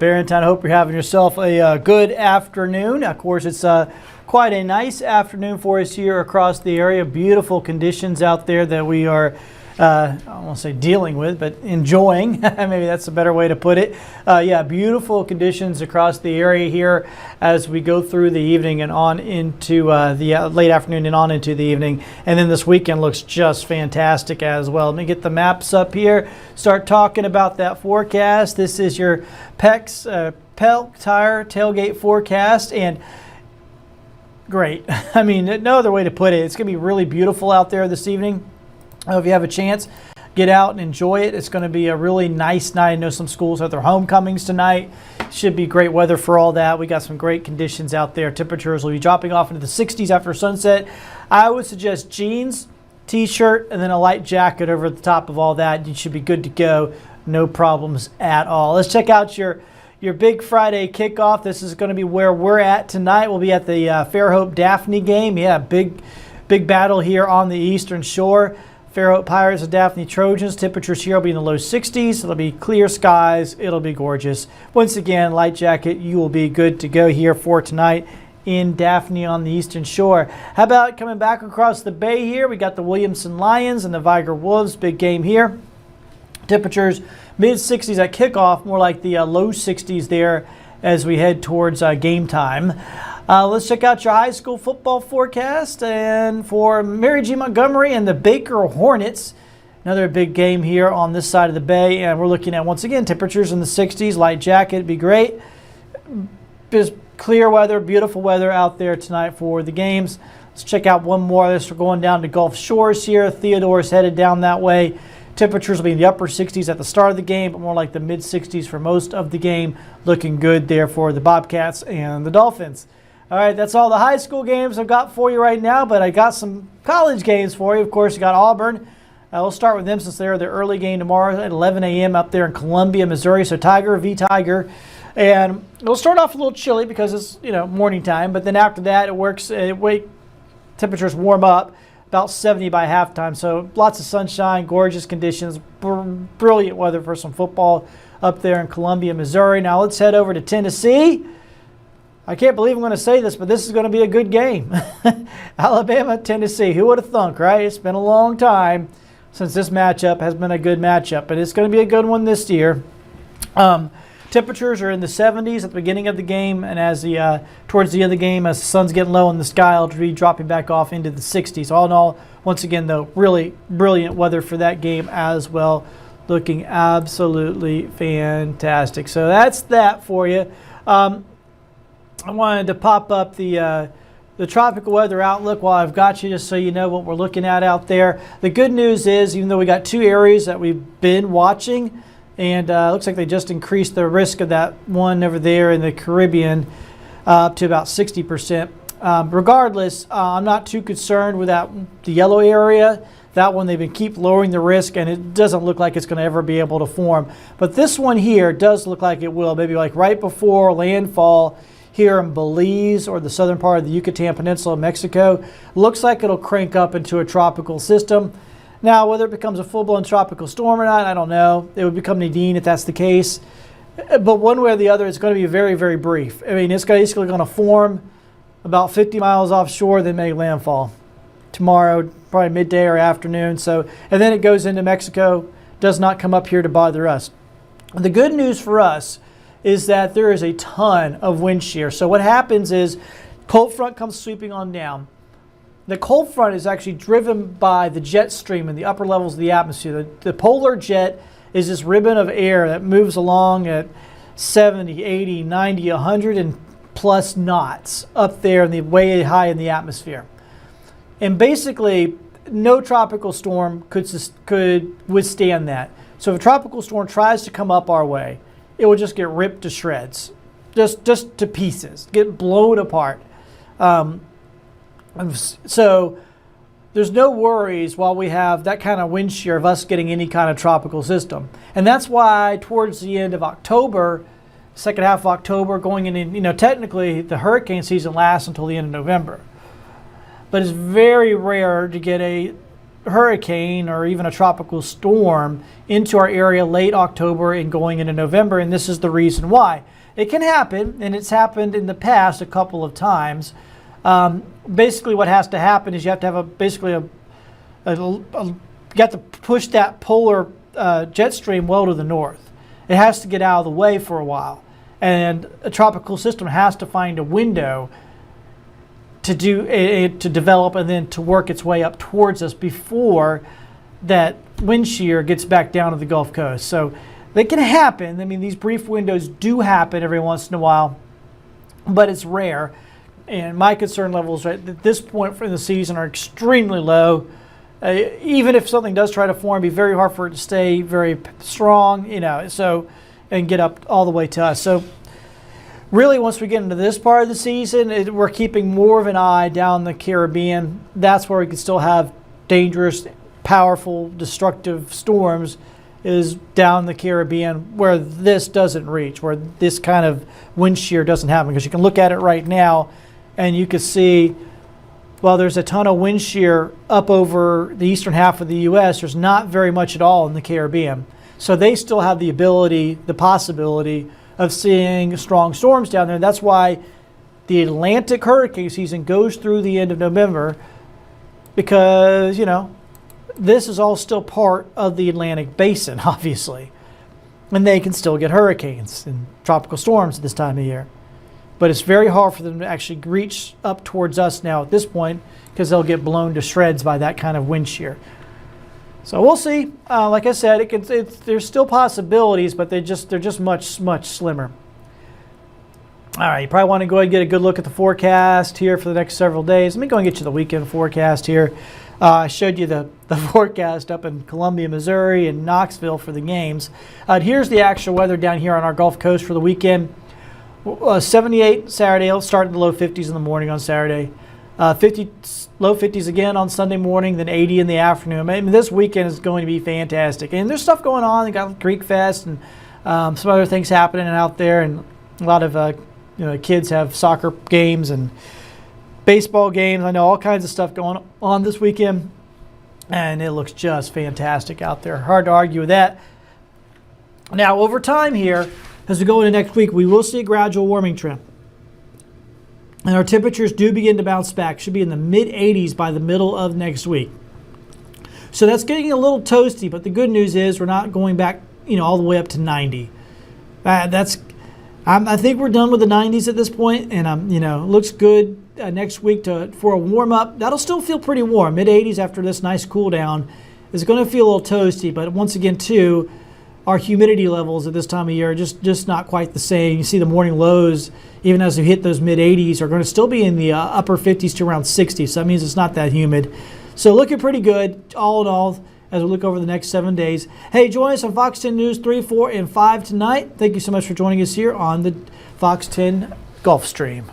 Barrentine, I hope you're having yourself a good afternoon. Of course, it's quite a nice afternoon for us here across the area. Beautiful conditions out there that we are, I don't want to say dealing with, but enjoying. Maybe that's a better way to put it. Yeah, beautiful conditions across the area here as we go through the evening and on into the late afternoon and on into the evening. And then this weekend looks just fantastic as well. Let me get the maps up here, start talking about that forecast. This is your PEX Pelk Tire Tailgate forecast, and great. I mean, no other way to put it. It's going to be really beautiful out there this evening. If you have a chance, get out and enjoy it. It's going to be a really nice night. I know some schools have their homecomings tonight. Should be great weather for all that. We got some great conditions out there. Temperatures will be dropping off into the 60s after sunset. I would suggest jeans, t-shirt, and then a light jacket over the top of all that. You should be good to go. No problems at all. Let's check out your big Friday kickoff. This is going to be where we're at tonight. We'll be at the Fairhope Daphne game. Yeah, big battle here on the Eastern Shore. Fairhope Pirates and Daphne Trojans. Temperatures here will be in the low 60s. It'll be clear skies. It'll be gorgeous. Once again, light jacket. You will be good to go here for tonight in Daphne on the Eastern Shore. How about coming back across the bay here? We got the Williamson Lions and the Viger Wolves. Big game here. Temperatures mid-60s at kickoff, more like the low 60s there as we head towards game time. Let's check out your high school football forecast. And for Mary G. Montgomery and the Baker Hornets, another big game here on this side of the bay. And we're looking at, once again, temperatures in the 60s. Light jacket would be great. Just clear weather, beautiful weather out there tonight for the games. Let's check out one more. We're going down to Gulf Shores here. Theodore's headed down that way. Temperatures will be in the upper 60s at the start of the game, but more like the mid-60s for most of the game. Looking good there for the Bobcats and the Dolphins. All right, that's all the high school games I've got for you right now, but I got some college games for you. Of course, you got Auburn. We'll start with them since they're the early game tomorrow at 11 a.m. up there in Columbia, Missouri. So Tiger v. Tiger. And it'll start off a little chilly because it's, morning time, but then after that it works. Temperatures warm up. About 70 by halftime, so lots of sunshine, gorgeous conditions, brilliant weather for some football up there in Columbia, Missouri. Now let's head over to Tennessee. I can't believe I'm going to say this, but this is going to be a good game. Alabama, Tennessee. Who would have thunk, right? It's been a long time since this matchup has been a good matchup, but it's going to be a good one this year. Temperatures are in the 70s at the beginning of the game, and as towards the end of the game, as the sun's getting low in the sky, it'll be dropping back off into the 60s. All in all, once again, though, really brilliant weather for that game as well. Looking absolutely fantastic. So that's that for you. I wanted to pop up the tropical weather outlook while I've got you, just so you know what we're looking at out there. The good news is, even though we got two areas that we've been watching, and it looks like they just increased the risk of that one over there in the Caribbean up to about 60%. Regardless, I'm not too concerned with the yellow area. That one, they've been keep lowering the risk, and it doesn't look like it's going to ever be able to form. But this one here does look like it will, maybe like right before landfall here in Belize or the southern part of the Yucatan Peninsula of Mexico. Looks like it'll crank up into a tropical system. Now, whether it becomes a full-blown tropical storm or not, I don't know. It would become Nadine if that's the case. But one way or the other, it's going to be very, very brief. I mean, it's basically going to form about 50 miles offshore, then make landfall tomorrow, probably midday or afternoon. And then it goes into Mexico, does not come up here to bother us. The good news for us is that there is a ton of wind shear. So what happens is cold front comes sweeping on down. The cold front is actually driven by the jet stream in the upper levels of the atmosphere. The polar jet is this ribbon of air that moves along at 70, 80, 90, 100 and plus knots up there in the way high in the atmosphere. And basically, no tropical storm could withstand that. So if a tropical storm tries to come up our way, it will just get ripped to shreds, just to pieces, get blown apart. So there's no worries while we have that kind of wind shear of us getting any kind of tropical system. And that's why towards the end of October, second half of October, going into, technically the hurricane season lasts until the end of November. But it's very rare to get a hurricane or even a tropical storm into our area late October and going into November, and this is the reason why. It can happen, and it's happened in the past a couple of times. Basically, what has to happen is you have to have you got to push that polar jet stream well to the north. It has to get out of the way for a while, and a tropical system has to find a window to develop and then to work its way up towards us before that wind shear gets back down to the Gulf Coast. So they can happen. I mean, these brief windows do happen every once in a while, but it's rare. And my concern levels right at this point in the season are extremely low. Even if something does try to form, it'd be very hard for it to stay very strong, and get up all the way to us. So really, once we get into this part of the season, we're keeping more of an eye down the Caribbean. That's where we can still have dangerous, powerful, destructive storms, is down the Caribbean where this doesn't reach, where this kind of wind shear doesn't happen. Because you can look at it right now and you can see, well, there's a ton of wind shear up over the eastern half of the U.S. There's not very much at all in the Caribbean. So they still have the possibility of seeing strong storms down there. That's why the Atlantic hurricane season goes through the end of November, because, this is all still part of the Atlantic basin, obviously. And they can still get hurricanes and tropical storms at this time of year. But it's very hard for them to actually reach up towards us now at this point, because they'll get blown to shreds by that kind of wind shear. So we'll see. Like I said, there's still possibilities, but they're just much, much slimmer. All right, you probably want to go ahead and get a good look at the forecast here for the next several days. Let me go and get you the weekend forecast here. I showed you the forecast up in Columbia, Missouri, and Knoxville for the games. Here's the actual weather down here on our Gulf Coast for the weekend. 78 Saturday. It'll start in the low 50s in the morning on Saturday. Low 50s again on Sunday morning, then 80 in the afternoon. I mean, this weekend is going to be fantastic. And there's stuff going on. They got Greek Fest and some other things happening out there. And a lot of kids have soccer games and baseball games. I know all kinds of stuff going on this weekend. And it looks just fantastic out there. Hard to argue with that. Now, over time here, as we go into next week, we will see a gradual warming trend. And our temperatures do begin to bounce back. Should be in the mid-80s by the middle of next week. So that's getting a little toasty, but the good news is we're not going back, all the way up to 90. I think we're done with the 90s at this point, and looks good next week for a warm up. That'll still feel pretty warm. Mid-80s after this nice cool down is going to feel a little toasty, but once again, too, our humidity levels at this time of year are just not quite the same. You see the morning lows, even as we hit those mid-80s, are going to still be in the upper 50s to around 60. So that means it's not that humid. So looking pretty good, all in all, as we look over the next 7 days. Hey, join us on Fox 10 News 3, 4, and 5 tonight. Thank you so much for joining us here on the Fox 10 Gulf Stream.